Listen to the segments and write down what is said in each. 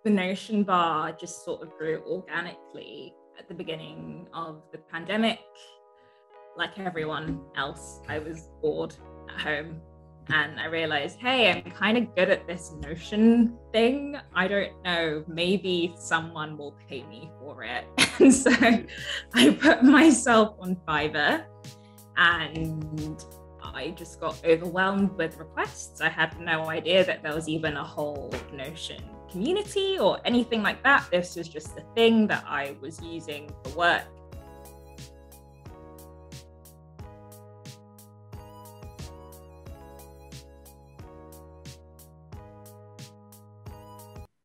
the Notion bar just sort of grew organically at the beginning of the pandemic. Like everyone else, I was bored at home and I realized, hey, I'm kind of good at this Notion thing. I don't know, maybe someone will pay me for it. And so I put myself on Fiverr and I just got overwhelmed with requests. I had no idea that there was even a whole Notion community or anything like that. This was just a thing that I was using for work.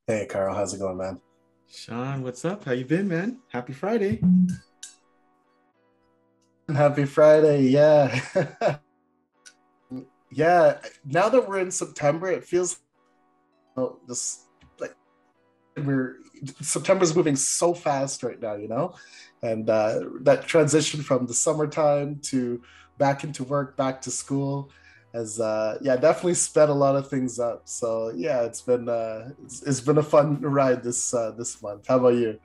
Hey, Carl, how's it going, man? Shawn, what's up? How you been, man? Happy Friday. Happy Friday, yeah. Yeah, now that we're in September, it feels just like September's moving so fast right now, and that transition from the summertime to back into work, back to school has definitely sped a lot of things up. So yeah, it's been a fun ride this month. How about you?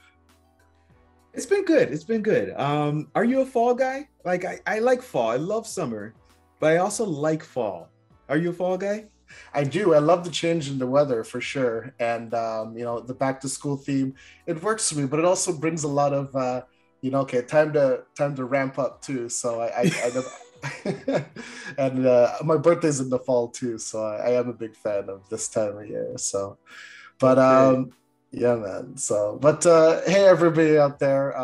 It's been good. It's been good. Are you a fall guy? Like I like fall. I love summer, but I also like fall. Are you a fall guy? I do. I love the change in the weather for sure. And, the back to school theme, it works for me, but it also brings a lot of, okay, time to ramp up too. So I and my birthday's in the fall too. So I am a big fan of this time of year. So, but Okay. yeah, man. So, but hey, everybody out there.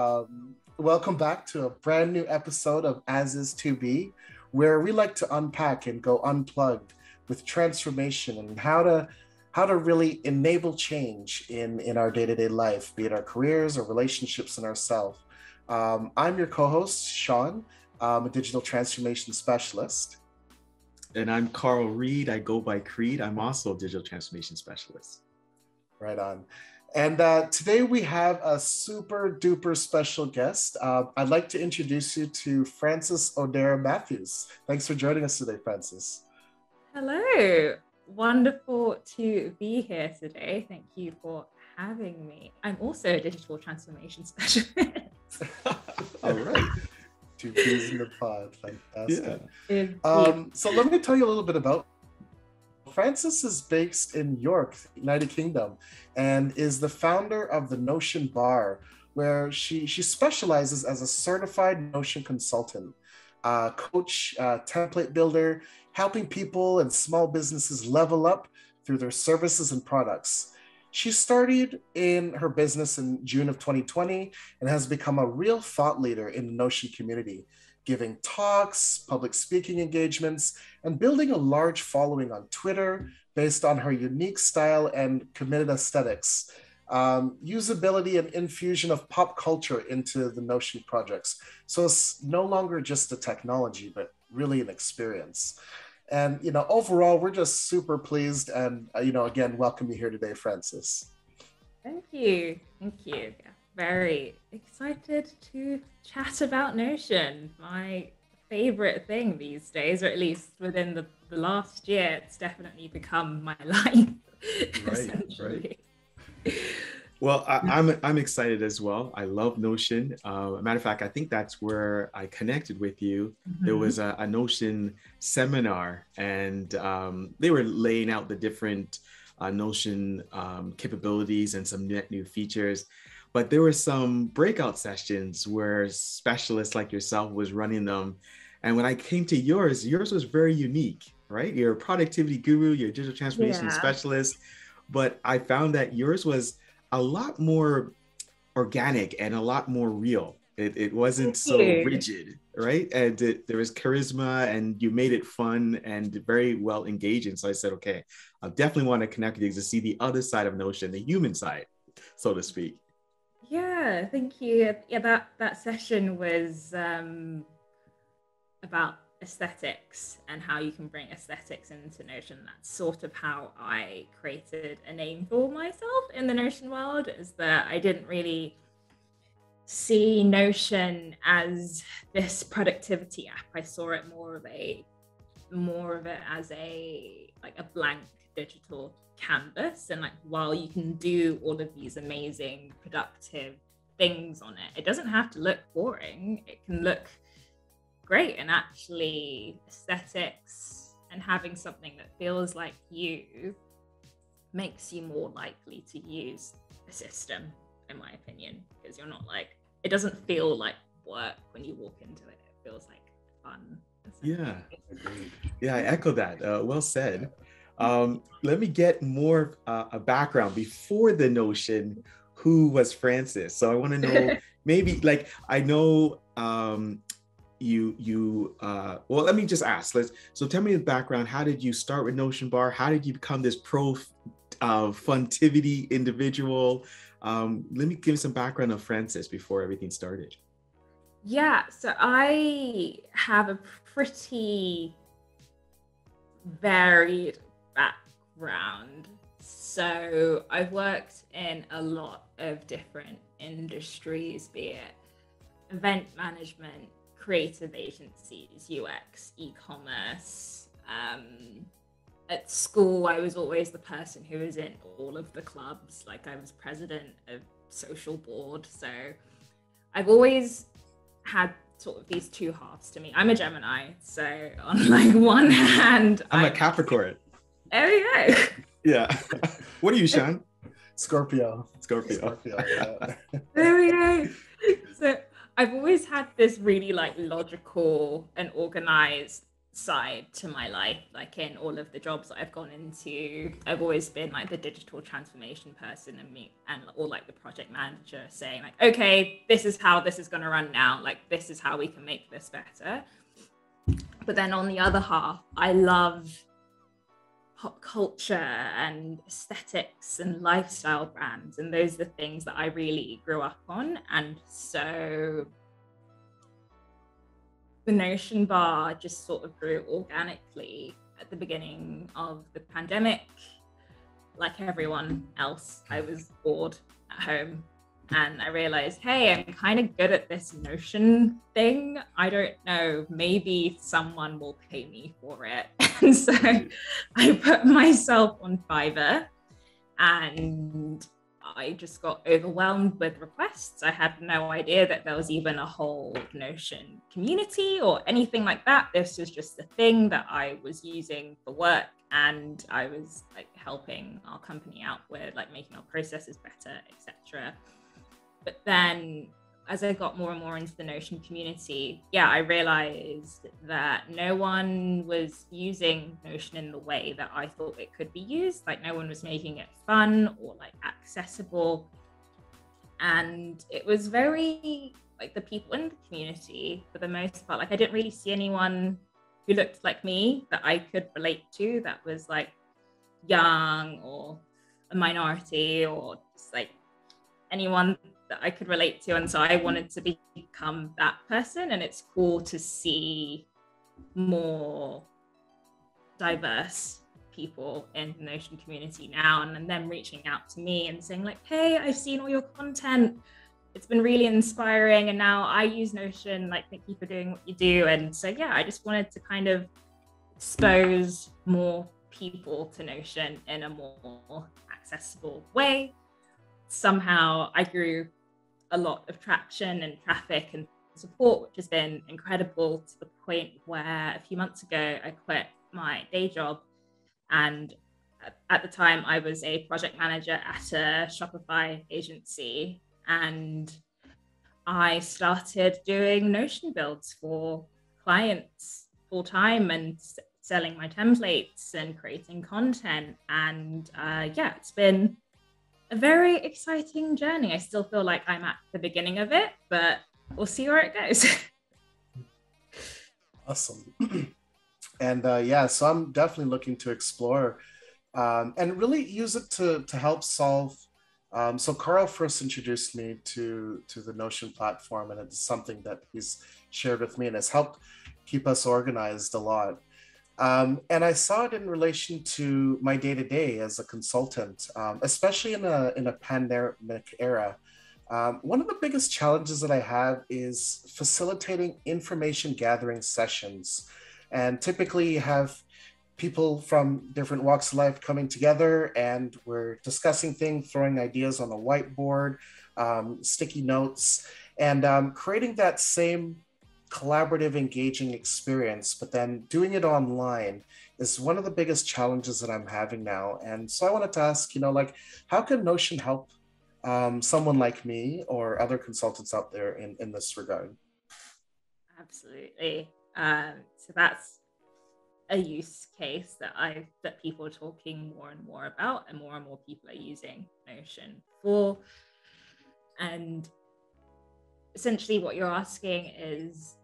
Welcome back to a brand new episode of As Is To Be, where we like to unpack and go unplugged with transformation and how to really enable change in our day-to-day life, be it our careers or relationships in ourselves. I'm your co-host, Shawn. I'm a digital transformation specialist. And I'm Carl Reid. I go by Creed. I'm also a digital transformation specialist. Right on. And today we have a super duper special guest. I'd like to introduce you to Frances Odera Matthews. Thanks for joining us today, Frances. Hello. Wonderful to be here today. Thank you for having me. I'm also a digital transformation specialist. All right. Two peas in the pod. Fantastic. Yeah. So let me tell you a little bit about Frances is based in York, United Kingdom, and is the founder of the Notion Bar, where she specializes as a certified Notion consultant, coach, template builder, helping people and small businesses level up through their services and products. She started in her business in June of 2020 and has become a real thought leader in the Notion community, giving talks, public speaking engagements, and building a large following on Twitter based on her unique style and committed aesthetics, usability and infusion of pop culture into the Notion projects. So it's no longer just a technology, but really an experience. And, overall, we're just super pleased and, again, welcome you here today, Frances. Thank you. Thank you. Yeah, very excited to chat about Notion, my favorite thing these days, or at least within the last year. It's definitely become my life. Right. Well, I'm excited as well. I love Notion. A matter of fact, I think that's where I connected with you. Mm-hmm. There was a Notion seminar, and they were laying out the different Notion capabilities and some net new features. But there were some breakout sessions where specialists like yourself was running them. And when I came to yours was very unique, right? You're a productivity guru, you're a digital transformation specialist, but I found that yours was a lot more organic and a lot more real. It wasn't so rigid, right? And there was charisma and you made it fun and very well engaging. So I said, okay, I definitely want to connect with you to see the other side of Notion, the human side, so to speak. Yeah, thank you. Yeah, that session was about aesthetics and how you can bring aesthetics into Notion. That's sort of how I created a name for myself in the Notion world, is that I didn't really see Notion as this productivity app. I saw it more of it as a blank digital canvas, and like while you can do all of these amazing productive things on it, it doesn't have to look boring. It can look great, and actually aesthetics and having something that feels like you makes you more likely to use a system, in my opinion, because you're not like, it doesn't feel like work when you walk into it. It feels like fun. Yeah, yeah, I echo that. Well said. Let me get more a background before the Notion. Who was Frances? So I want to know, maybe like, I know well, let me just ask. So tell me the background. How did you start with Notion Bar? How did you become this pro funtivity individual? Let me give some background of Frances before everything started. Yeah, so I have a pretty varied background. So I've worked in a lot of different industries, be it event management, creative agencies, UX, e-commerce. At school, I was always the person who was in all of the clubs. Like, I was president of social board. So I've always had sort of these two halves to me. I'm a Gemini, so on like one hand, I'm a Capricorn. There you go. Yeah. What are you, Shawn? Scorpio. Yeah. There we go. So I've always had this really like logical and organized side to my life. Like in all of the jobs that I've gone into, I've always been like the digital transformation person or like the project manager saying like, okay, this is how this is going to run now. Like, this is how we can make this better. But then on the other half, I love pop culture and aesthetics and lifestyle brands, and those are the things that I really grew up on. And so the Notion Bar just sort of grew organically at the beginning of the pandemic. Like everyone else, I was bored at home, and I realized, hey, I'm kind of good at this Notion thing. I don't know, maybe someone will pay me for it. And so I put myself on Fiverr, and I just got overwhelmed with requests. I had no idea that there was even a whole Notion community or anything like that. This was just a thing that I was using for work, and I was like helping our company out with like making our processes better, etc. But then as I got more and more into the Notion community, I realized that no one was using Notion in the way that I thought it could be used. Like, no one was making it fun or like accessible. And it was very like the people in the community, for the most part, like I didn't really see anyone who looked like me that I could relate to, that was like young or a minority or just like anyone that I could relate to. And so I wanted to become that person. And it's cool to see more diverse people in the Notion community now, and them reaching out to me and saying like, hey, I've seen all your content, it's been really inspiring, and now I use Notion, like, thank you for doing what you do. And so I just wanted to kind of expose more people to Notion in a more accessible way. Somehow I grew a lot of traction and traffic and support, which has been incredible, to the point where a few months ago I quit my day job. And at the time I was a project manager at a Shopify agency, and I started doing Notion builds for clients full time and selling my templates and creating content. And it's been a very exciting journey. I still feel like I'm at the beginning of it, but we'll see where it goes. Awesome. And so I'm definitely looking to explore and really use it to help solve. So Carl first introduced me to the Notion platform, and it's something that he's shared with me and has helped keep us organized a lot. And I saw it in relation to my day-to-day as a consultant, especially in a pandemic era. One of the biggest challenges that I have is facilitating information gathering sessions. And typically you have people from different walks of life coming together, and we're discussing things, throwing ideas on a whiteboard, sticky notes, and creating that same collaborative, engaging experience, but then doing it online is one of the biggest challenges that I'm having now. And so I wanted to ask, like, how can Notion help someone like me or other consultants out there in this regard? Absolutely. So that's a use case that people are talking more and more about, and more people are using Notion for. And essentially what you're asking is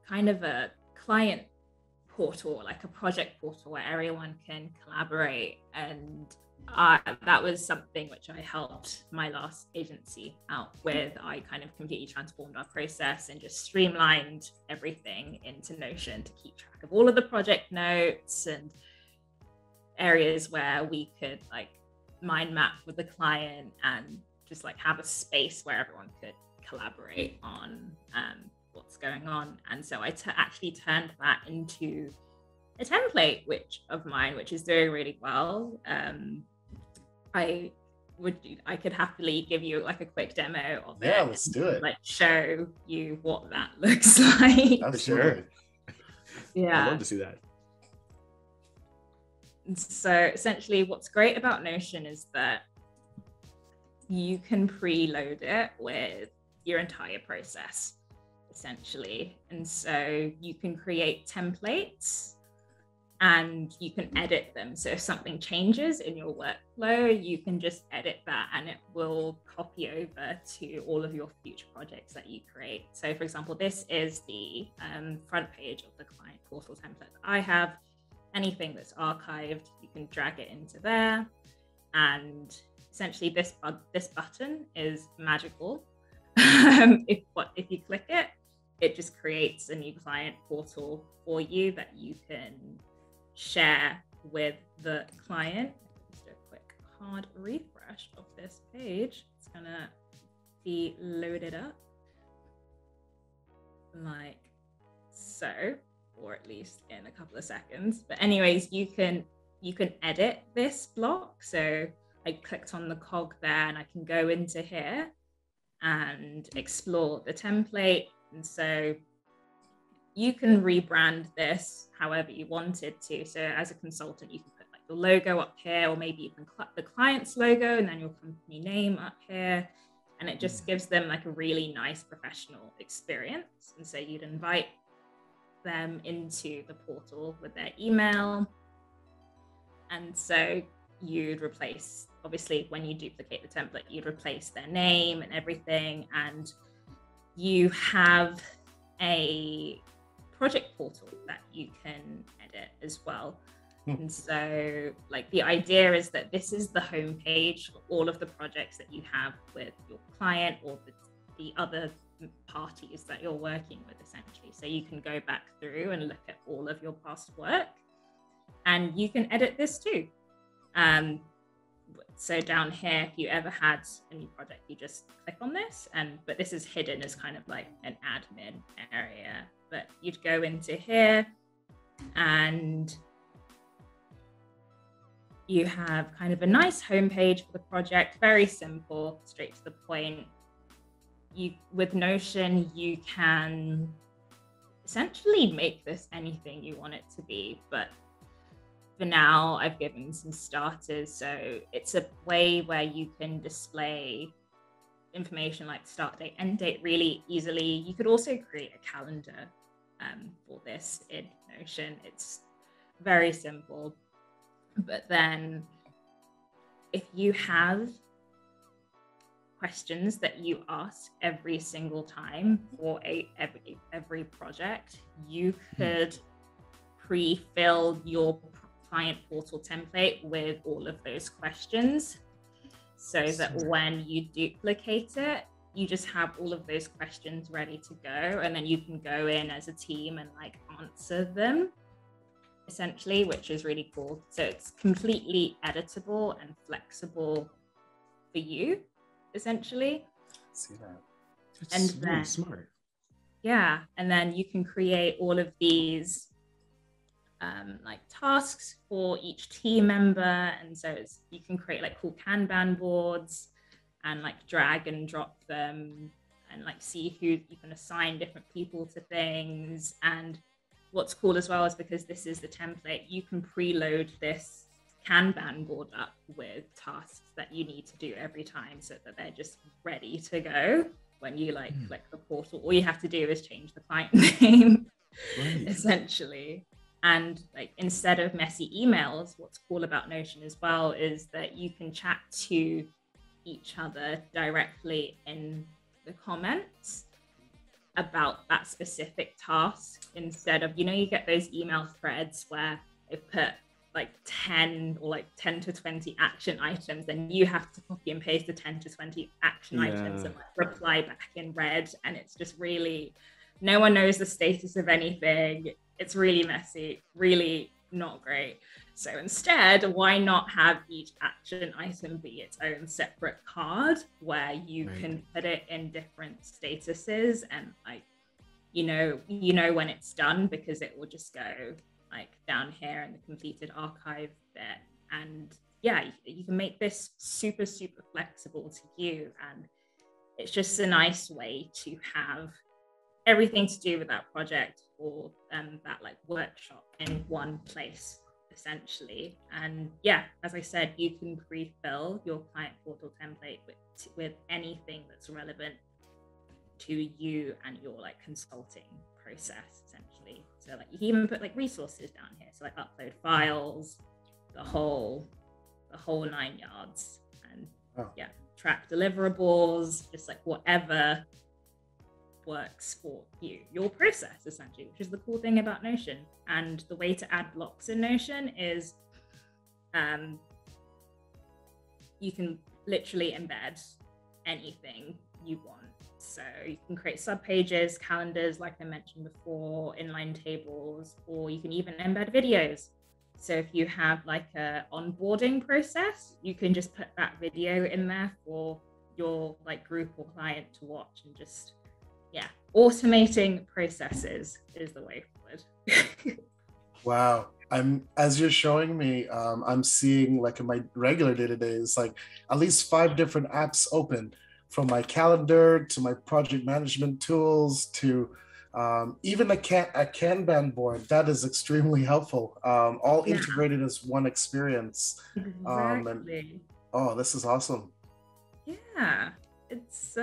kind of a client portal, like a project portal where everyone can collaborate. And that was something which I helped my last agency out with. I kind of completely transformed our process and just streamlined everything into Notion to keep track of all of the project notes and areas where we could like mind map with the client and just like have a space where everyone could collaborate on what's going on. And so I actually turned that into a template of mine, which is doing really well. I could happily give you like a quick demo of it. Yeah, let's do it. Like show you what that looks like. I'm sure. Yeah. I'd love to see that. So essentially what's great about Notion is that you can preload it with your entire process, essentially. And so you can create templates and you can edit them. So if something changes in your workflow, you can just edit that and it will copy over to all of your future projects that you create. So for example, this is the front page of the client portal template that I have. Anything that's archived, you can drag it into there. And essentially this button is magical. If you click it, it just creates a new client portal for you that you can share with the client. Let's do a quick hard refresh of this page. It's gonna be loaded up like so, or at least in a couple of seconds. But anyways, you can edit this block. So I clicked on the cog there and I can go into here and explore the template. And so you can rebrand this however you wanted to. So as a consultant, you can put like your logo up here, or maybe you can click the client's logo and then your company name up here. And it just gives them like a really nice professional experience. And so you'd invite them into the portal with their email. And so you'd replace, obviously when you duplicate the template, you'd replace their name and everything. And you have a project portal that you can edit as well. And so like the idea is that this is the homepage for all of the projects that you have with your client or the other parties that you're working with, essentially. So you can go back through and look at all of your past work, and you can edit this too. So down here, if you ever had a new project, you just click on this, but this is hidden as kind of like an admin area. But you'd go into here and you have kind of a nice homepage for the project, very simple, straight to the point. With Notion, you can essentially make this anything you want it to be, but for now, I've given some starters. So it's a way where you can display information like start date, end date really easily. You could also create a calendar for this in Notion. It's very simple. But then if you have questions that you ask every single time for every project, you could pre-fill your client portal template with all of those questions, so that when you duplicate it, you just have all of those questions ready to go, and then you can go in as a team and like answer them, essentially, which is really cool. So it's completely editable and flexible for you, essentially. See that? That's really smart. Yeah, and then you can create all of these like tasks for each team member. And so you can create like cool Kanban boards and like drag and drop them and like see who you can assign different people to things. And what's cool as well is because this is the template, you can preload this Kanban board up with tasks that you need to do every time so that they're just ready to go when you like click the portal. All you have to do is change the client name, essentially. And like instead of messy emails, what's cool about Notion as well is that you can chat to each other directly in the comments about that specific task, instead of, you get those email threads where they put like 10 or like 10 to 20 action items, and you have to copy and paste the 10 to 20 action items and like reply back in red, and it's just really, no one knows the status of anything. It's really messy, really not great. So instead, why not have each action item be its own separate card where you can put it in different statuses, and like, you know when it's done because it will just go like down here in the completed archive bit. And yeah, you can make this super, super flexible to you. And it's just a nice way to have everything to do with that project or that like workshop in one place, essentially. And yeah, as I said, you can pre-fill your client portal template with anything that's relevant to you and your like consulting process, essentially. So like you can even put like resources down here, so like upload files, the whole 9 yards, and track deliverables, just like whatever works for you, your process, essentially, which is the cool thing about Notion. And the way to add blocks in Notion is you can literally embed anything you want. So you can create subpages, calendars, like I mentioned before, inline tables, or you can even embed videos. So if you have like a onboarding process, you can just put that video in there for your like group or client to watch, and just automating processes is the way forward. Wow. As you're showing me, I'm seeing like in my regular day-to-day, it's like at least 5 different apps open, from my calendar to my project management tools to even a Kanban board. That is extremely helpful. All integrated as one experience. Exactly. This is awesome. Yeah, it's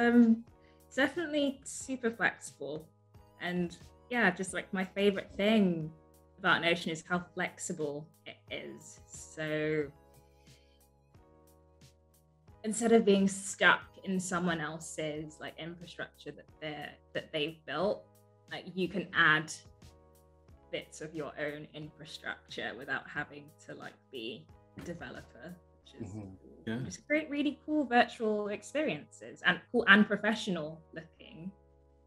definitely super flexible. And yeah, just like my favorite thing about Notion is how flexible it is. So instead of being stuck in someone else's like infrastructure that they've built, like you can add bits of your own infrastructure without having to like be a developer, which is just create really cool virtual experiences, and cool and professional looking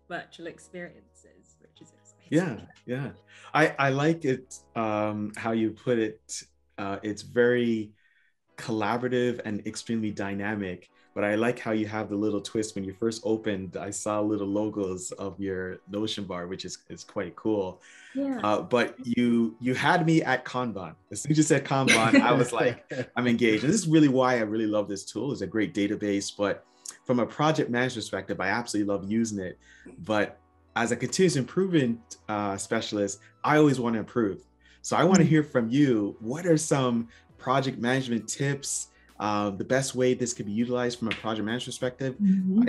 virtual experiences, which is exciting. Yeah. I like it, how you put it. It's very collaborative and extremely dynamic, but I like how you have the little twist. When you first opened, I saw little logos of your Notion bar, which is quite cool. But you had me at Kanban. As soon as you said Kanban, I was like, I'm engaged. And this is really why I really love this tool. It's a great database, but from a project management perspective, I absolutely love using it. But as a continuous improvement specialist, I always want to improve. So I want to hear from you. What are some project management tips, the best way this could be utilized from a project management perspective?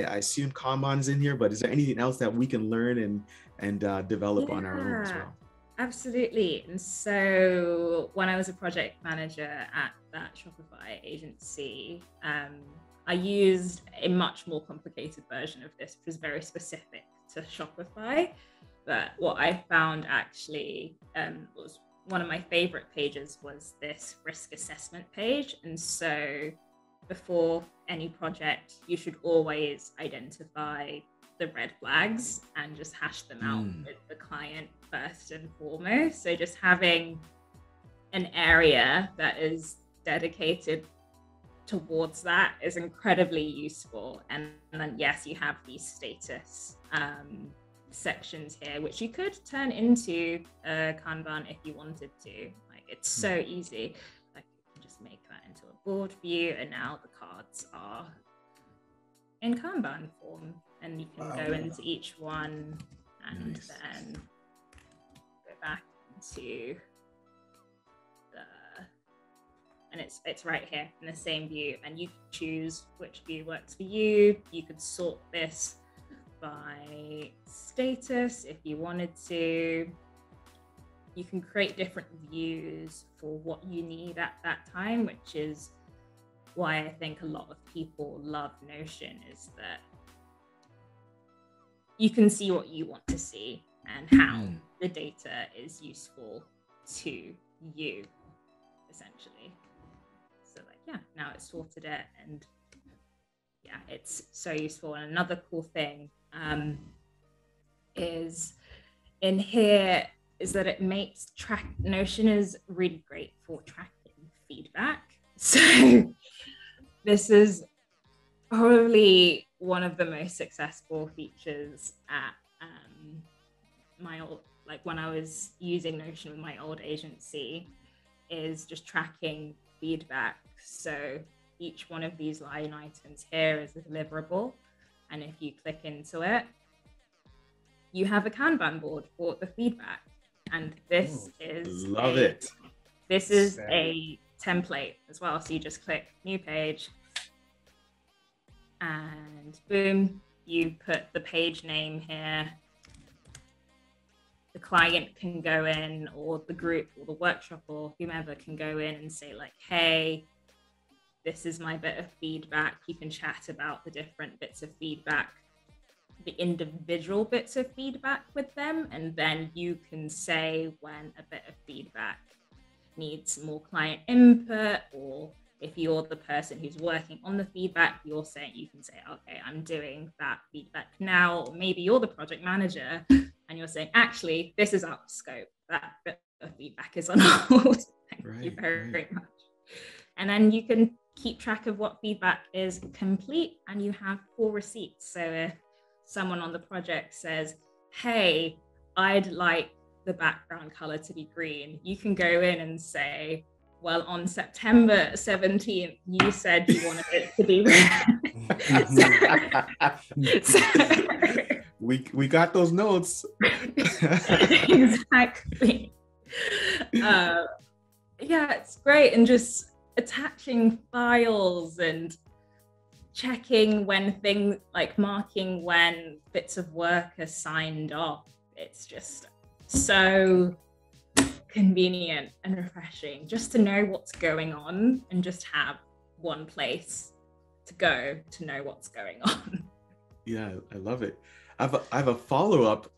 I assume Kanban is in here, but is there anything else that we can learn and develop on our own as well? Absolutely. And so when I was a project manager at that Shopify agency, I used a much more complicated version of this, which was very specific to Shopify. But what I found actually was one of my favorite pages was this risk assessment page. And so before any project, you should always identify the red flags and just hash them out with the client first and foremost. So just having an area that is dedicated towards that is incredibly useful. And then yes, you have these status sections here, which you could turn into a Kanban if you wanted to. Like, it's so easy. Like, you can just make that into a board view, and now the cards are in Kanban form, and you can go into each one and then go back into the, and it's right here in the same view, and you can choose which view works for you. You could sort this by status if you wanted to. You can create different views for what you need at that time, which is why I think a lot of people love Notion, is that you can see what you want to see and how the data is useful to you, essentially. So like, yeah, now it's sorted it, and yeah, it's so useful. And another cool thing is in here is that it makes Notion is really great for tracking feedback. So this is probably one of the most successful features at my old, like when I was using Notion with my old agency, is just tracking feedback. So each one of these line items here is a deliverable, and if you click into it, you have a Kanban board for the feedback. And this is This is a template as well. So you just click new page, and boom, you put the page name here. The client can go in, or the group or the workshop or whomever can go in and say like, hey, this is my bit of feedback. You can chat about the different bits of feedback, the individual bits of feedback with them, and then you can say when a bit of feedback needs more client input, or if you're the person who's working on the feedback, you can say, okay, I'm doing that feedback now. Or maybe you're the project manager and you're saying, actually, this is out of scope. That bit of feedback is on hold. Thank you very much. And then you can keep track of what feedback is complete, and you have full receipts. So if someone on the project says, hey, I'd like the background color to be green, you can go in and say, well, on September 17th, you said you wanted it to be red. We got those notes. Exactly. Yeah, it's great. And just attaching files and checking when things, like marking when bits of work are signed off. It's just so convenient and refreshing just to know what's going on and just have one place to go to know what's going on. Yeah, I love it. I have a follow-up.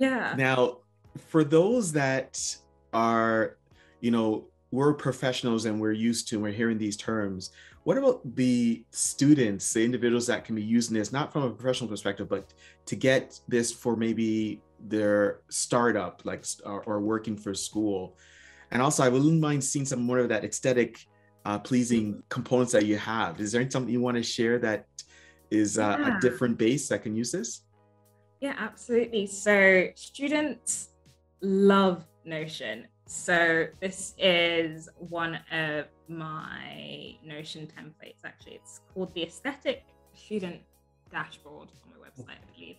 Now, for those that are, we're professionals and we're used to, and we're hearing these terms, what about the students, the individuals that can be using this, not from a professional perspective, but to get this for maybe their startup, like, or working for school? And also, I wouldn't mind seeing some more of that aesthetic, pleasing components that you have. Is there something you want to share that is a different base that can use this? Yeah, absolutely. So students love Notion. So this is one of my Notion templates, actually. It's called the Aesthetic Student Dashboard on my website, I believe.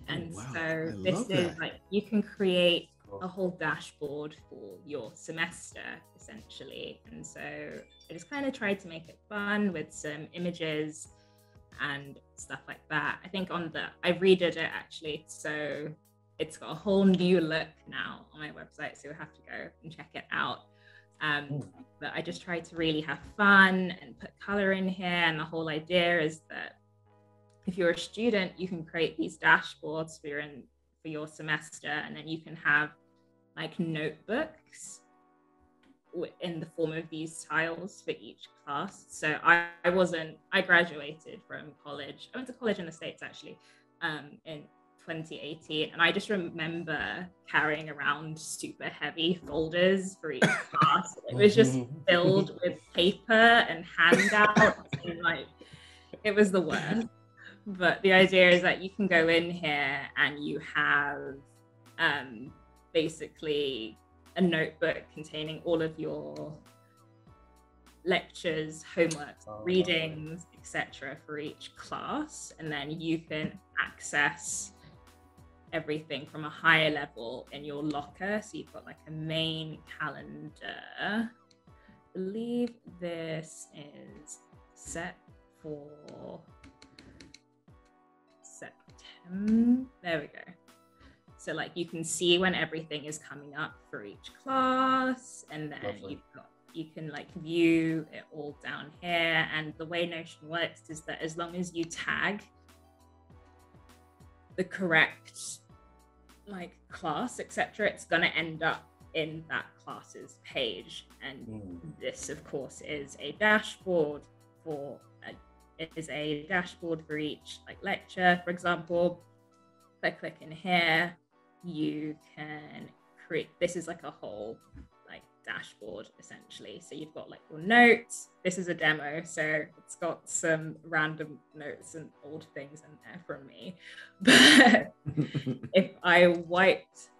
And so this is like, you can create a whole dashboard for your semester, essentially. And so I just kind of tried to make it fun with some images and stuff like that. I think I redid it actually. So it's got a whole new look now on my website. So you'll have to go and check it out. But I just tried to really have fun and put color in here. And the whole idea is that if you're a student, you can create these dashboards for your semester, and then you can have like notebooks in the form of these tiles for each class. So I graduated from college. I went to college in the States actually, in 2018. And I just remember carrying around super heavy folders for each class. It was just filled with paper and handouts, and like, it was the worst. but the idea is that you can go in here and you have basically a notebook containing all of your lectures, homeworks, readings, etc. for each class, and then you can access everything from a higher level in your locker. So you've got like a main calendar. I believe this is set for September. There we go. So like you can see when everything is coming up for each class, and then you can like view it all down here. And the way Notion works is that as long as you tag the correct like class, etc., it's going to end up in that class's page. And this, of course, is a dashboard for each like lecture. For example, if I click in here, you can create, this is like a whole like dashboard essentially. So you've got like your notes. This is a demo, so it's got some random notes and old things in there from me. But if I wiped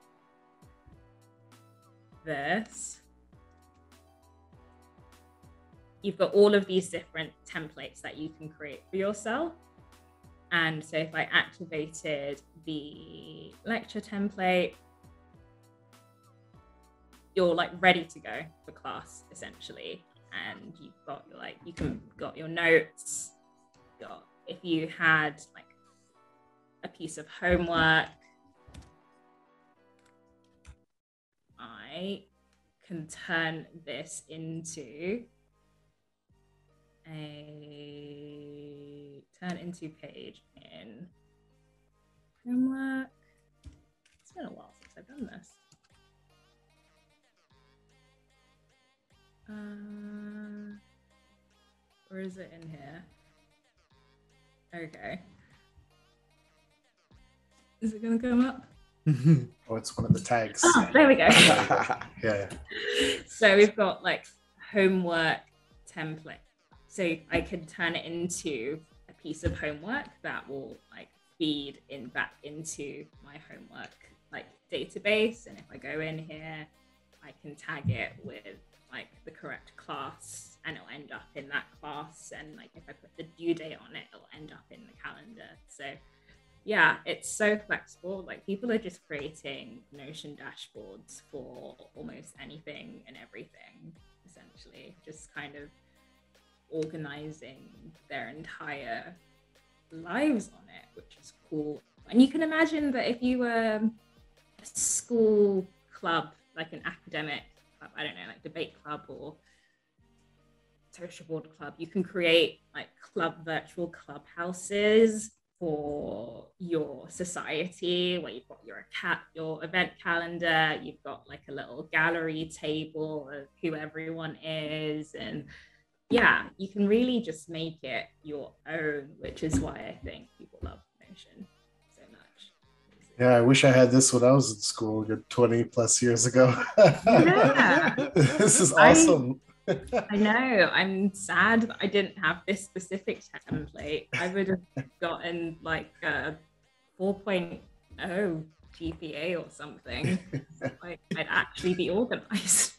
this, you've got all of these different templates that you can create for yourself. And so if I activated the lecture template, you're like ready to go for class essentially. And you've got your like, got your notes, if you had like a piece of homework, I can turn this into page in homework. It's been a while since I've done this. Or is it in here? Okay. Is it gonna come up? Oh, it's one of the tags. Oh, there we go. Yeah. So we've got like homework template. So I can turn it into a piece of homework that will like feed back into my homework like database. And if I go in here, I can tag it with like the correct class, and it'll end up in that class. And like if I put the due date on it, it'll end up in the calendar. So yeah, it's so flexible. Like people are just creating Notion dashboards for almost anything and everything, essentially, just kind of organizing their entire lives on it, which is cool. And you can imagine that if you were a school club, like an academic club, I don't know, like debate club or social board club, you can create like virtual clubhouses for your society, where you've got your event calendar, you've got like a little gallery table of who everyone is, and yeah, you can really just make it your own, which is why I think people love Notion so much. Yeah, I wish I had this when I was in school 20 plus years ago. Yeah. This is awesome. I know. I'm sad that I didn't have this specific template. I would have gotten like a 4.0 GPA or something. Like I'd actually be organized.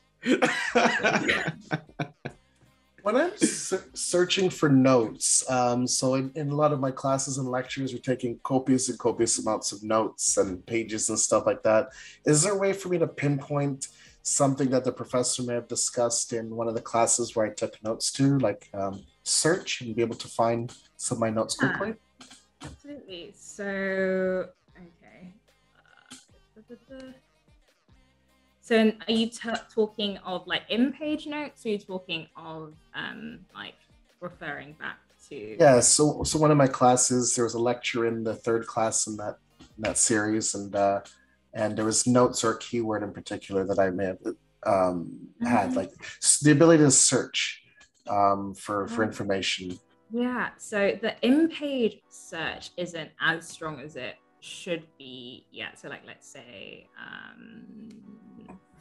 When I'm searching for notes, so in a lot of my classes and lectures, we're taking copious and copious amounts of notes and pages and stuff like that. Is there a way for me to pinpoint something that the professor may have discussed in one of the classes where I took notes to, like search and be able to find some of my notes quickly? Absolutely. So, okay. So are you talking of like in-page notes, or are you talking of like referring back to? Yeah, so one of my classes, there was a lecture in the third class in that series, and there was notes or a keyword in particular that I may have had, like the ability to search for information. Yeah, so the in-page search isn't as strong as it should be yet. So like, let's say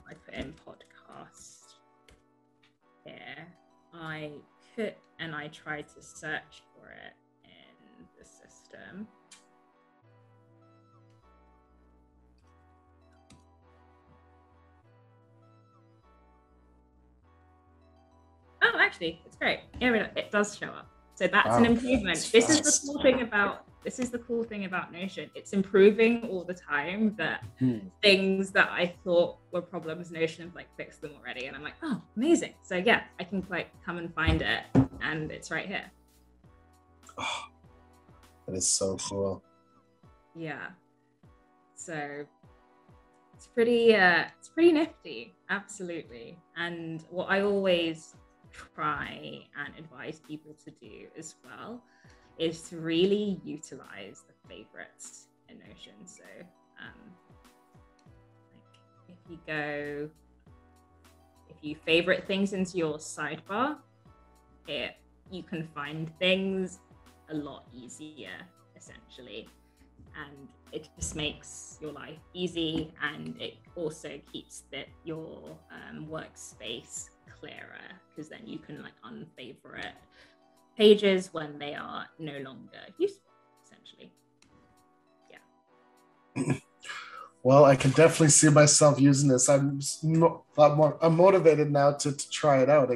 I put in podcast here, I tried to search for it in the system. Oh, actually, it's great. Yeah, it does show up. So that's an improvement. This is the cool thing about Notion. It's improving all the time. That things that I thought were problems, Notion have like fixed them already, and I'm like, oh, amazing. So yeah, I can like come and find it, and it's right here. Oh, that is so cool. Yeah. So it's pretty nifty, absolutely. And what I always try and advise people to do as well is to really utilize the favorites in Notion. So like if you favorite things into your sidebar, you can find things a lot easier, essentially, and it just makes your life easy, and it also keeps your workspace clearer, because then you can like unfavorite pages when they are no longer useful, essentially. Yeah. Well, I can definitely see myself using this. I'm motivated now to try it out.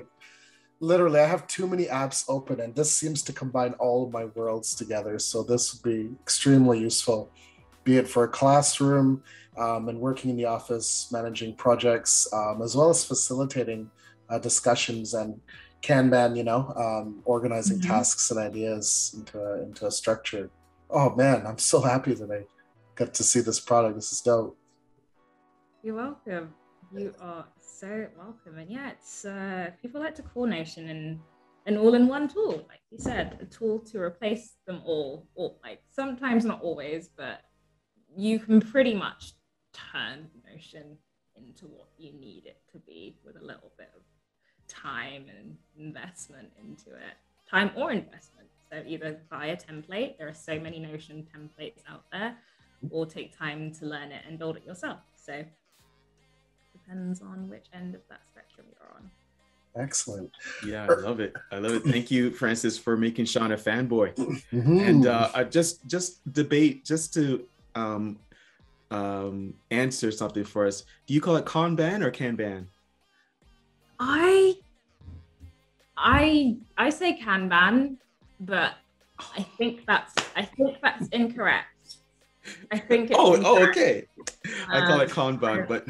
Literally, I have too many apps open, and this seems to combine all of my worlds together. So this would be extremely useful, be it for a classroom and working in the office, managing projects, as well as facilitating discussions and Kanban, organizing tasks and ideas into a structure. Oh man, I'm so happy that I got to see this product. This is dope. You're welcome. You are so welcome. And yeah, it's people like to call Notion an all-in-one tool, like you said, a tool to replace them all, or like sometimes not always, but you can pretty much turn Notion into what you need it to be with a little bit of time and investment into it. Time or investment. So either buy a template, there are so many Notion templates out there, or take time to learn it and build it yourself. So depends on which end of that spectrum you're on. Excellent. Yeah, I love it. Thank you, Francis, for making Shawn a fanboy. And just debate, just to answer something for us. Do you call it Kanban or Kanban? I say Kanban, but I think that's incorrect. I think it's okay. I call it Kanban, but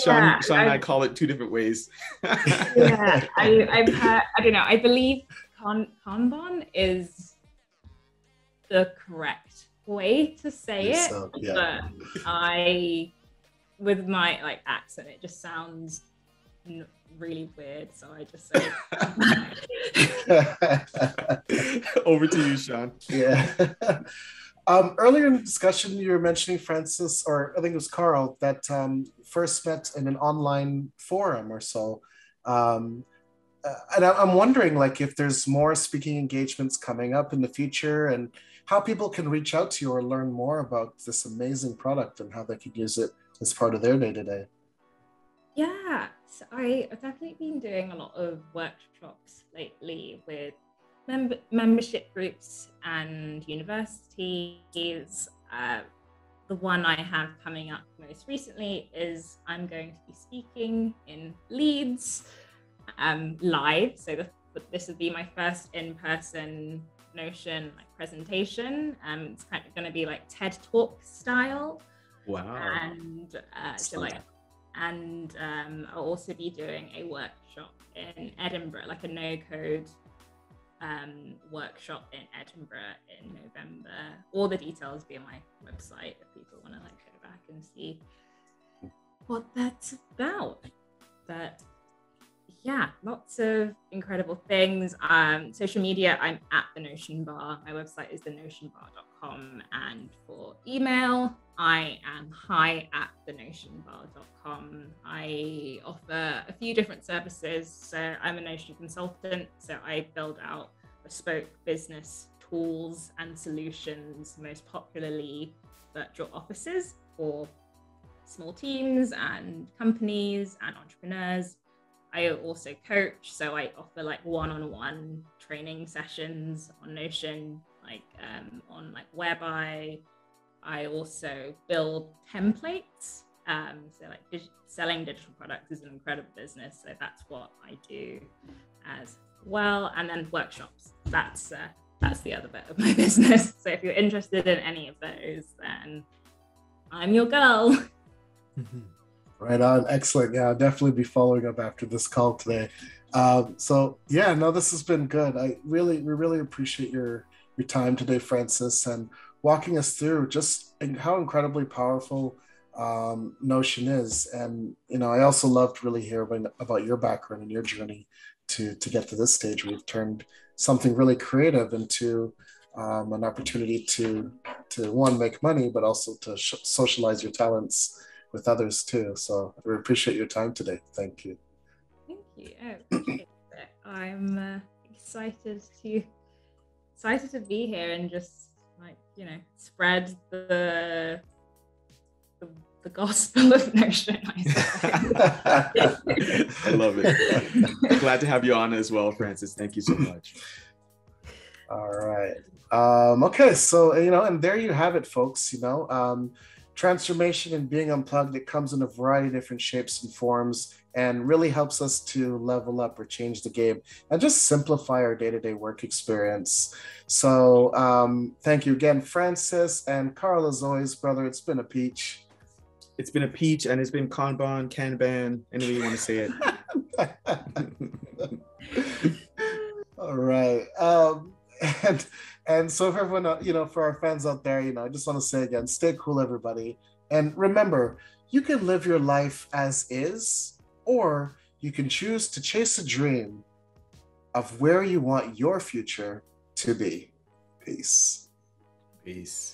Shawn and I call it two different ways. Yeah, I've heard, I don't know, I believe Kanban is the correct way to say it, So, yeah. but with my like accent, it just sounds really weird, so I just say Over to you, Shawn. Yeah. Earlier in the discussion, you were mentioning, Francis, or I think it was Carl, that first met in an online forum or so. And I'm wondering, like, if there's more speaking engagements coming up in the future, and how people can reach out to you or learn more about this amazing product and how they could use it as part of their day-to-day. Yeah, so I've definitely been doing a lot of workshops lately with membership groups and universities. The one I have coming up most recently is I'm going to be speaking in Leeds live. So this would be my first in-person Notion presentation. It's kind of going to be like TED Talk style. Wow. And I'll also be doing a workshop in Edinburgh, like a no-code workshop in Edinburgh in November. All the details will be on my website if people want to go back and see what that's about. But yeah, lots of incredible things. Social media, I'm at the Notion Bar. My website is thenotionbar.com, and for email, I am hi@thenotionbar.com. I offer a few different services. So I'm a Notion consultant, so I build out bespoke business tools and solutions, most popularly virtual offices for small teams and companies and entrepreneurs. I also coach, so I offer one-on-one training sessions on Notion, like on like Whereby. I also build templates. So like selling digital products is an incredible business. So that's what I do as well. And then workshops. That's the other bit of my business. So if you're interested in any of those, then I'm your girl. Right on. Excellent. Yeah, I'll definitely be following up after this call today. So yeah, no, this has been good. We really appreciate your time today, Francis, and walking us through just how incredibly powerful Notion is. And, you know, I also loved really hearing about your background and your journey to get to this stage where you've turned something really creative into an opportunity to one, make money, but also to socialize your talents with others too. So we appreciate your time today. Thank you. Thank you. I appreciate it. I'm excited to be here and just, like, you know, spread the gospel of Notion. I love it. Glad to have you on as well, Francis. Thank you so much. All right. Okay, so, you know, and there you have it, folks. You know, transformation and being unplugged, it comes in a variety of different shapes and forms, and really helps us to level up or change the game and just simplify our day-to-day work experience. So thank you again, Francis, and Carl, as always, brother. It's been a peach. It's been a peach, and it's been Kanban, any way you want to say it. All right. And so for everyone, you know, for our fans out there, you know, I just want to say again, stay cool, everybody. And remember, you can live your life as is, or you can choose to chase a dream of where you want your future to be. Peace. Peace.